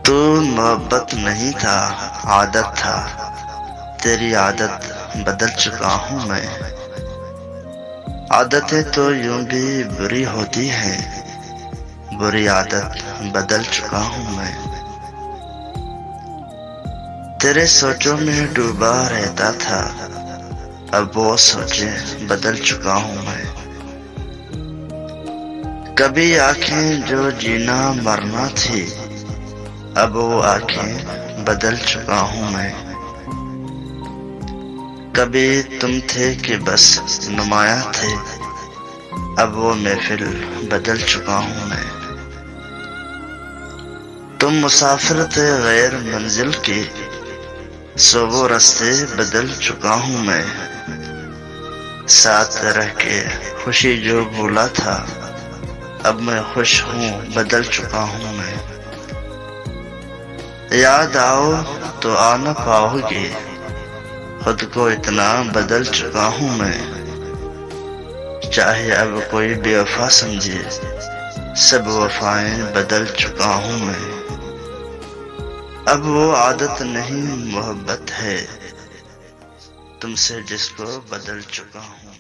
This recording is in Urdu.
تو محبت نہیں تھا، عادت تھا، تیری عادت بدل چکا ہوں میں۔ عادتیں تو یوں بھی بری ہوتی ہیں، بری عادت بدل چکا ہوں میں۔ تیرے سوچوں میں ڈوبا رہتا تھا، اب وہ سوچیں بدل چکا ہوں میں۔ کبھی آنکھیں جو جینا مرنا تھی، اب وہ آنکھیں بدل چکا ہوں میں۔ کبھی تم تھے کہ بس نمایاں تھے، اب وہ محفل بدل چکا ہوں میں۔ تم مسافر تھے غیر منزل کی، سو وہ رستے بدل چکا ہوں میں۔ ساتھ رہ کے خوشی جو بھولا تھا، اب میں خوش ہوں بدل چکا ہوں میں۔ یاد آؤ تو آ نہ پاؤ گے، خود کو اتنا بدل چکا ہوں میں۔ چاہے اب کوئی بے وفا سمجھے، سب وفائیں بدل چکا ہوں میں۔ اب وہ عادت نہیں محبت ہے، تم سے جس کو بدل چکا ہوں۔